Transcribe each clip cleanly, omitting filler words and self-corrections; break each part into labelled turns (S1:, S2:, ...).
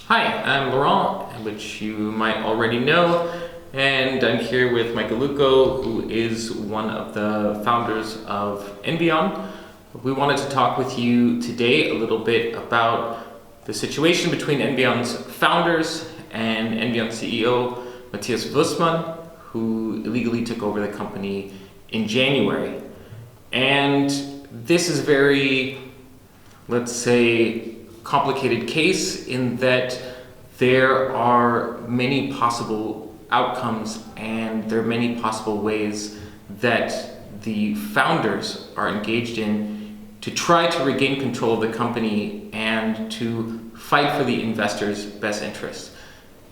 S1: Hi, I'm Laurent, which you might already know, and I'm here with Michael Luco, who is one of the founders of Envion. We wanted to talk with you today a little bit about the situation between Envion's founders and Envion's CEO, Matthias Woestmann, who illegally took over the company in January. And this is a very, let's say, complicated case in that there are many possible outcomes and there are many possible ways that the founders are engaged in to try to regain control of the company and to fight for the investors' best interests.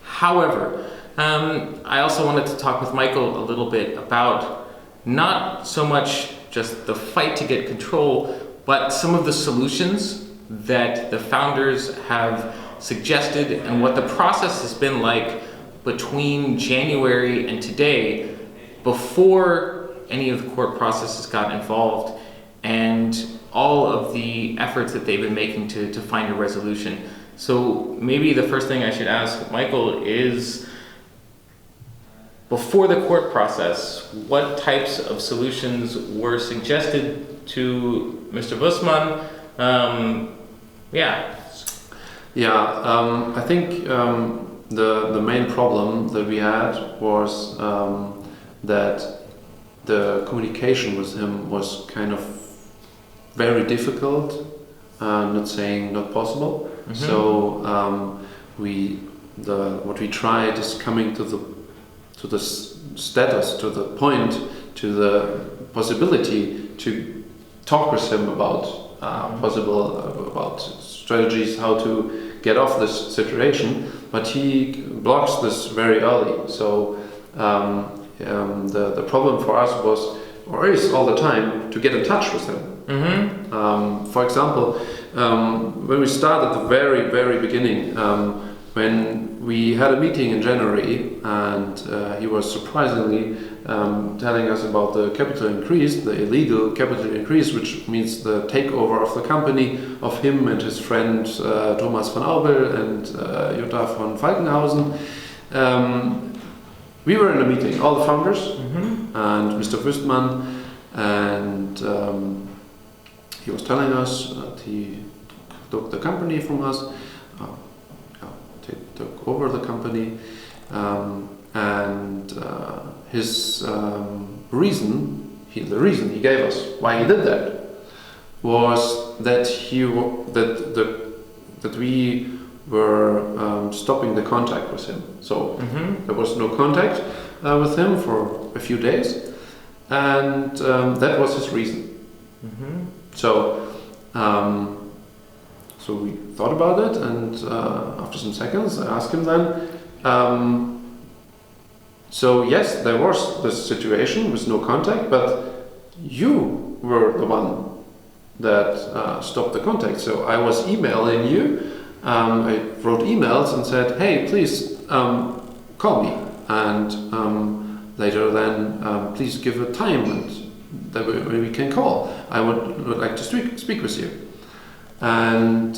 S1: However, I also wanted to talk with Michael a little bit about not so much just the fight to get control, but some of the solutions that the founders have suggested and what the process has been like between January and today before any of the court processes got involved and all of the efforts that they've been making to find a resolution. So maybe the first thing I should ask Michael is, before the court process, what types of solutions were suggested to Mr. Woestmann?
S2: I think the main problem that we had was that the communication with him was kind of very difficult, not saying not possible. Mm-hmm. So what we tried is coming to the status, to the point, to the possibility to talk with him about about strategies, how to get off this situation, but he blocks this very early. So the problem for us was, or is all the time, to get in touch with him. Mm-hmm. For example, when we started at the very, very beginning, when we had a meeting in January, and he was surprisingly telling us about the capital increase, the illegal capital increase, which means the takeover of the company of him and his friend Thomas von Aubel and Jutta von Falkenhausen. We were in a meeting, all the founders, mm-hmm. and Mr. Woestmann, and he was telling us that he took the company from us, took over the company, and his the reason he gave us why he did that was that that we were stopping the contact with him. So mm-hmm. there was no contact with him for a few days, and that was his reason. Mm-hmm. So we thought about it, and after some seconds I asked him then, so yes, there was this situation with no contact, but you were the one that stopped the contact. So I was emailing you, I wrote emails and said, hey, please call me, and later then please give a time and that we can call. I would like to speak with you. And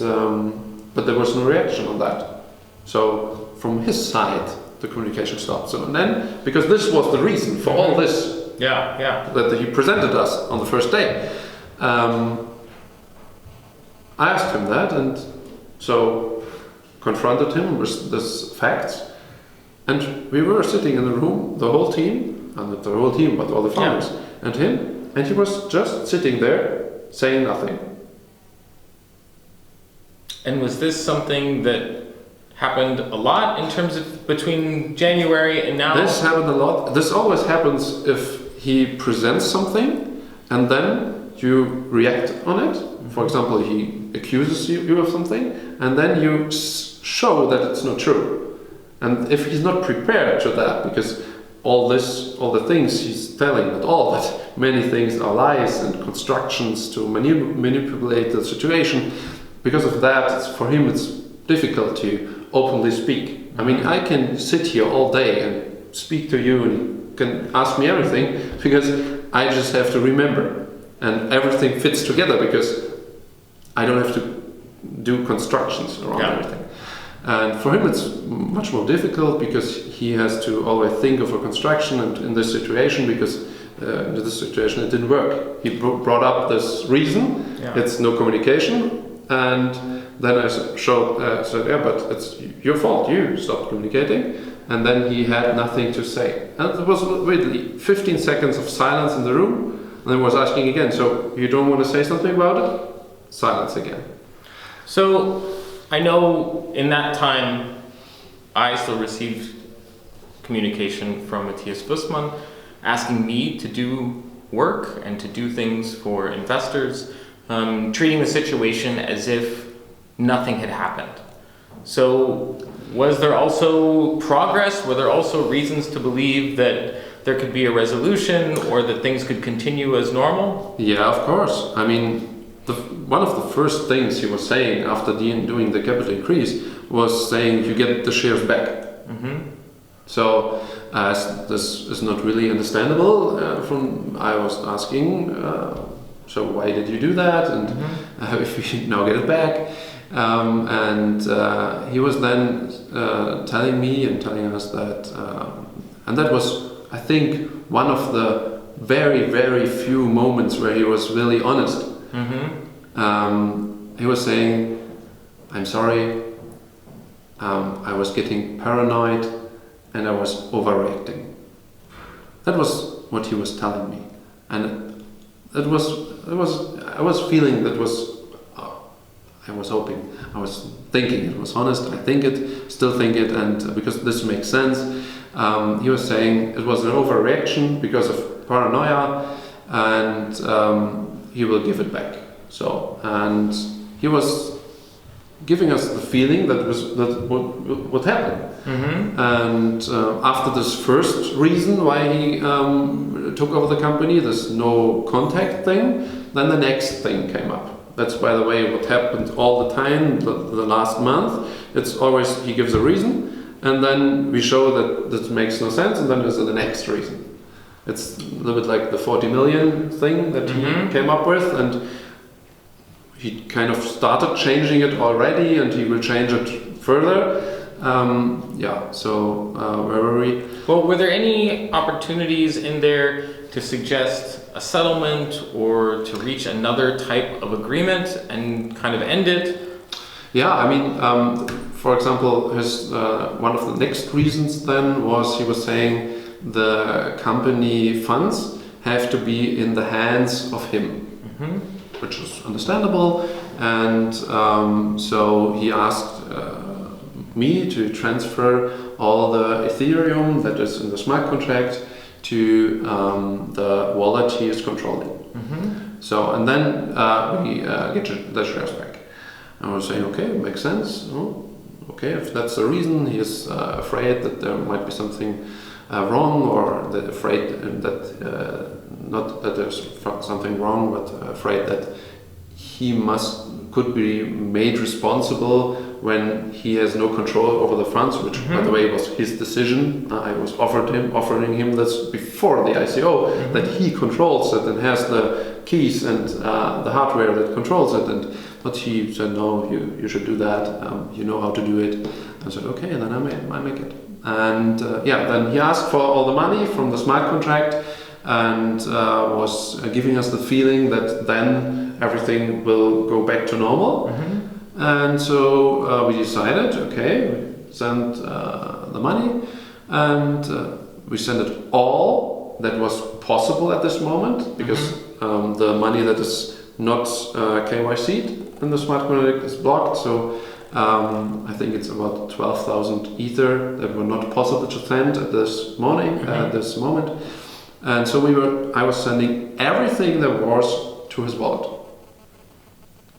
S2: but there was no reaction on that. So from his side, the communication stopped. So and then, because this was the reason for all this, that he presented us on the first day, I asked him that, and so confronted him with this facts. And we were sitting in the room, the whole team, and not the whole team, but all the founders, and him, and he was just sitting there saying nothing.
S1: And was this something that happened a lot in terms of between January and now?
S2: This happened a lot. This always happens if he presents something and then you react on it. Mm-hmm. For example, he accuses you of something and then you show that it's not true. And if he's not prepared to that, because all the things he's telling, not all, but many things are lies and constructions to manipulate the situation. Because of that, for him it's difficult to openly speak. I mean, I can sit here all day and speak to you and you can ask me everything because I just have to remember and everything fits together because I don't have to do constructions around everything. And for him, it's much more difficult because he has to always think of a construction, and in this situation, because in this situation it didn't work. He brought up this reason, it's no communication, and then I said, yeah, but it's your fault, you stopped communicating. And then he had nothing to say. And there was really 15 seconds of silence in the room, and then was asking again, so you don't want to say something about it? Silence again.
S1: So I know in that time I still received communication from Matthias Woestmann asking me to do work and to do things for investors, treating the situation as if nothing had happened. So was there also progress? Were there also reasons to believe that there could be a resolution or that things could continue as normal?
S2: Yeah, of course. I mean, one of the first things he was saying after doing the capital increase was saying you get the shares back.
S1: Mm-hmm.
S2: So this is not really understandable. I was asking, so why did you do that? And if we now get it back? And he was then telling me and telling us that, and that was, I think, one of the very, very few moments where he was really honest. He was saying, I'm sorry, I was getting paranoid and I was overreacting. That was what he was telling me. And I was feeling that was, I was hoping, I was thinking it was honest, I think it, still think it, and because this makes sense. He was saying it was an overreaction because of paranoia, and he will give it back. So, and he was giving us the feeling that would happen. And after this first reason why he took over the company, this no contact thing, then the next thing came up. That's, by the way, what happened all the time, the last month. It's always he gives a reason, and then we show that this makes no sense, and then there's the next reason. It's a little bit like the 40 million thing that he came up with, and he kind of started changing it already, and he will change it further. Where were we?
S1: Well, were there any opportunities in there to suggest a settlement or to reach another type of agreement and kind of end it?
S2: Yeah, I mean, for example, his one of the next reasons then was he was saying the company funds have to be in the hands of him, which is understandable, and so he asked me to transfer all the Ethereum that is in the smart contract to the wallet he is controlling. So, and then we get the shares back. I was saying, okay, it makes sense. Oh, okay, if that's the reason, he is afraid that there might be something wrong, or afraid that not that there's something wrong, but afraid that he could be made responsible when he has no control over the funds, which, by the way, was his decision. I was offering him this before the ICO, that he controls it and has the keys and the hardware that controls it. But he said, no, you should do that. You know how to do it. I said, okay, then I make it. And then he asked for all the money from the smart contract, and was giving us the feeling that then everything will go back to normal. And so we decided, okay, we sent the money, and we sent it all that was possible at this moment, because the money that is not KYC'd in the smart contract is blocked. So I think it's about 12,000 Ether that were not possible to send at this morning, at this moment. And so I was sending everything there was to his wallet.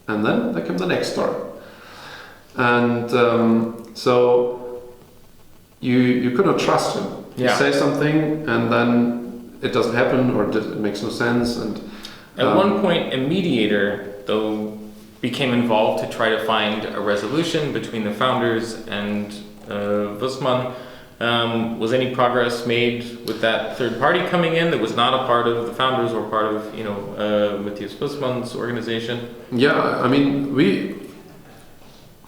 S2: And then there came the next story. And so you could not trust him. You say something and then it doesn't happen, or it makes no sense. And
S1: at one point, a mediator, though, became involved to try to find a resolution between the founders and Woestmann. Was any progress made with that third party coming in that was not a part of the founders or part of Matthias Woestmann's organization?
S2: Yeah, I mean,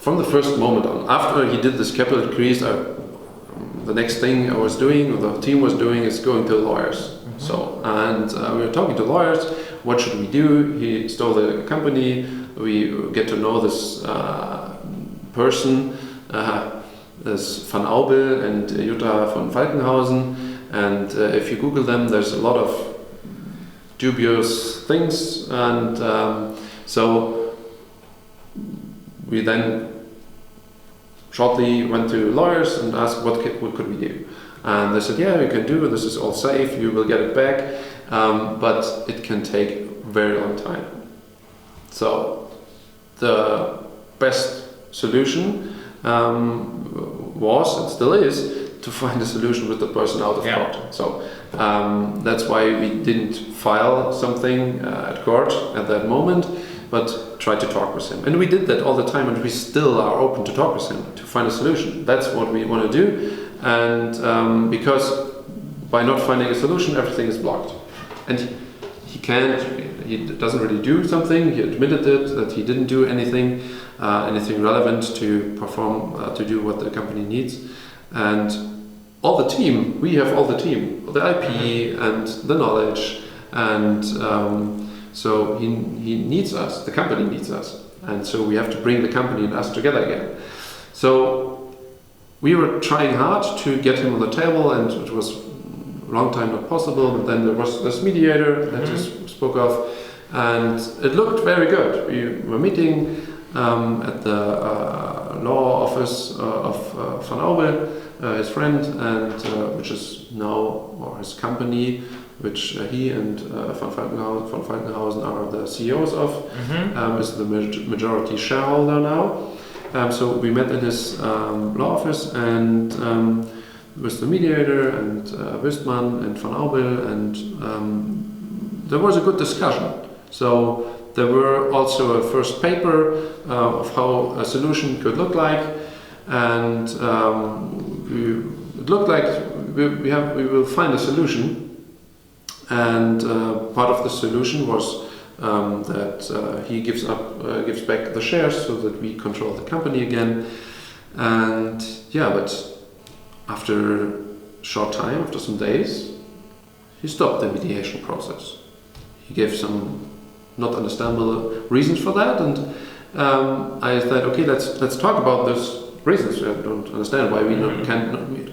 S2: from the first moment on, after he did this capital increase, the next thing I was doing, or the team was doing, is going to lawyers. So, and we were talking to lawyers, what should we do? He stole the company, we get to know this person, this Van Aubel and Jutta von Falkenhausen, and if you Google them, there's a lot of dubious things, and so we then shortly went to lawyers and asked what could we do, and they said, yeah, you can do it, this is all safe, you will get it back, but it can take a very long time. So the best solution was, and still is, to find a solution with the person out of court. So that's why we didn't file something at court at that moment, but tried to talk with him. And we did that all the time, and we still are open to talk with him, to find a solution. That's what we want to do. And because by not finding a solution, everything is blocked. And he doesn't really do something. He admitted it, that he didn't do anything relevant to perform, to do what the company needs. And all the team, we have all the team, the IP and the knowledge, and so he needs us, the company needs us, and so we have to bring the company and us together again. So we were trying hard to get him on the table, and it was a long time not possible, but then there was this mediator that you spoke of, and it looked very good. We were meeting at the law office of Van Aubel, his friend, and which is now, or his company, which he and von Falkenhausen are the CEOs of, is the majority shareholder now. So we met in his law office, and with the mediator and Woestmann and Van Aubel, and there was a good discussion. So there were also a first paper of how a solution could look like, and it looked like we will find a solution. And part of the solution was that he gives back the shares so that we control the company again. And yeah, but after a short time, after some days, he stopped the mediation process. He gave some not understandable reasons for that, and I thought, okay, let's talk about those reasons. I don't understand why we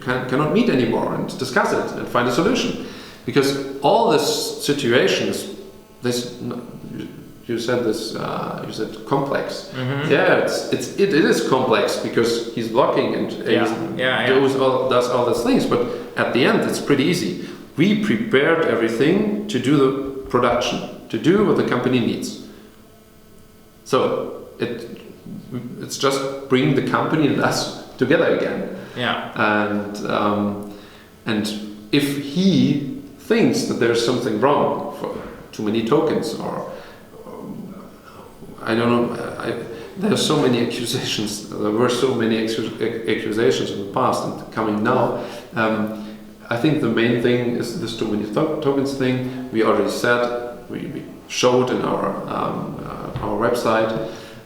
S2: cannot meet anymore and discuss it and find a solution. Because all this situation is, you said complex. Yeah, it is complex because he's blocking and does all those things. But at the end, it's pretty easy. We prepared everything to do the production, to do what the company needs. So it's just bring the company and us together again. Yeah. And if he thinks that there's something wrong for too many tokens, or I don't know, there are so many accusations. There were so many accusations in the past and coming now. I think the main thing is this too many tokens thing. We already said, we showed in our website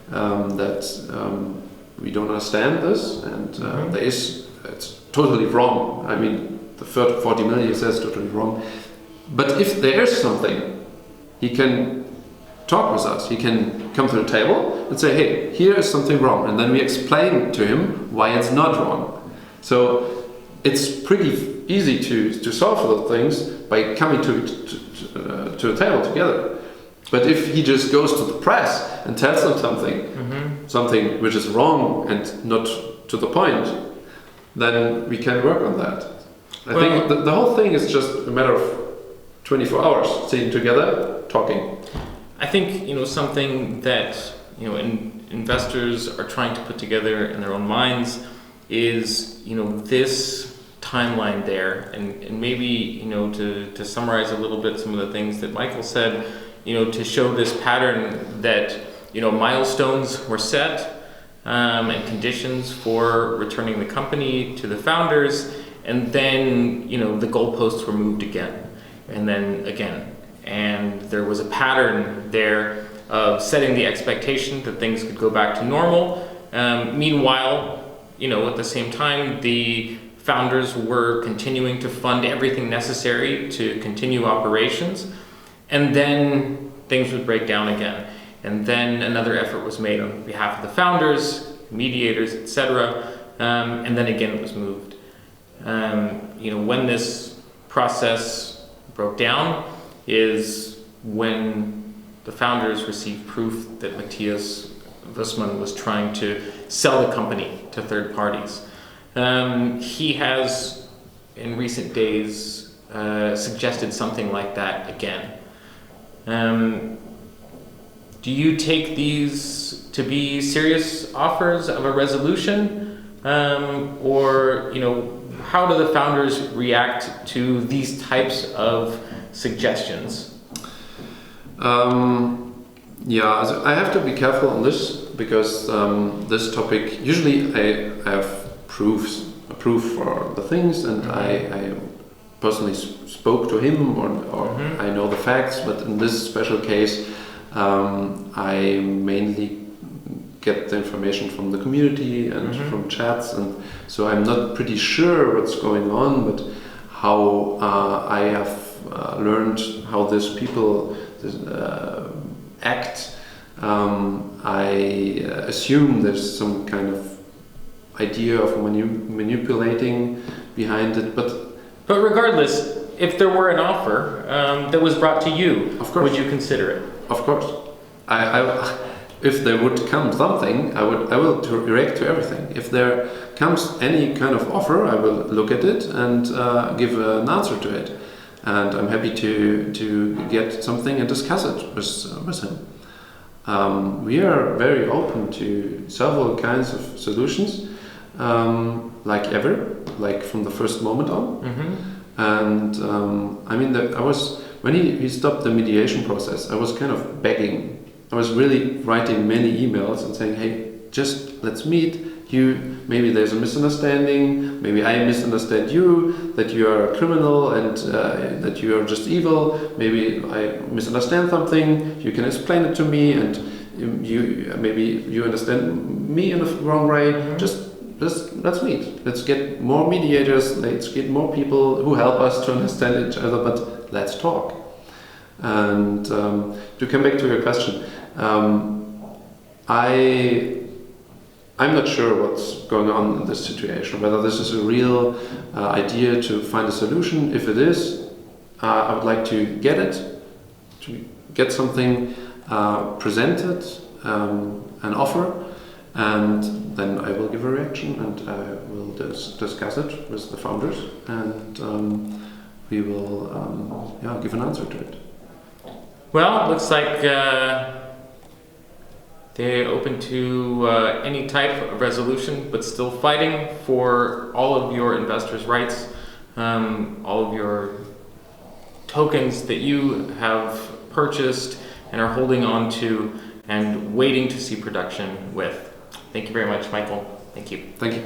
S2: that we don't understand this, and it's totally wrong. I mean, the 40 million he says totally wrong. But if there is something, he can talk with us. He can come to the table and say, hey, here is something wrong. And then we explain to him why it's not wrong. So it's pretty easy to solve those things by coming to a table together. But if he just goes to the press and tells them something which is wrong and not to the point, then we can work on that. I think the whole thing is just a matter of 24 hours sitting together, talking.
S1: I think something that investors are trying to put together in their own minds is this timeline there, and maybe to summarize a little bit some of the things that Michael said, to show this pattern that milestones were set and conditions for returning the company to the founders. And then, the goalposts were moved again, and then again. And there was a pattern there of setting the expectation that things could go back to normal, Meanwhile, at the same time, the founders were continuing to fund everything necessary to continue operations, and then things would break down again. And then another effort was made on behalf of the founders, mediators, etc., and then again it was moved. When this process broke down is when the founders received proof that Matthias Woestmann was trying to sell the company to third parties. He has, in recent days, suggested something like that again. Do you take these to be serious offers of a resolution? Or, how do the founders react to these types of suggestions?
S2: So I have to be careful on this because this topic, usually I have proof for the things, and I personally spoke to him or I know the facts, but in this special case I mainly get the information from the community and from chats, and so I'm not pretty sure what's going on, but how I have learned how these people act. I assume there's some kind of idea of manipulating behind it, but
S1: regardless, if there were an offer that was brought to you,
S2: of course,
S1: would you consider it?
S2: Of course, if there would come something, I will react to everything. If there comes any kind of offer, I will look at it and give an answer to it. And I'm happy to get something and discuss it with him. We are very open to several kinds of solutions, like from the first moment on. And when he stopped the mediation process, I was kind of begging. I was really writing many emails and saying, hey, just let's meet. Maybe there's a misunderstanding, maybe I misunderstand you, that you are a criminal and that you are just evil, maybe I misunderstand something, you can explain it to me, and maybe you understand me in the wrong way. Just let's meet. Let's get more mediators, let's get more people who help us to understand each other, but let's talk. And to come back to your question, I'm not sure what's going on in this situation, whether this is a real idea to find a solution. If it is, I would like to get something presented, an offer, and then I will give a reaction and I will discuss it with the founders, and we will give an answer to it.
S1: Well, it looks like they're open to any type of resolution, but still fighting for all of your investors' rights, all of your tokens that you have purchased and are holding on to and waiting to see production with. Thank you very much, Michael. Thank you.
S2: Thank you.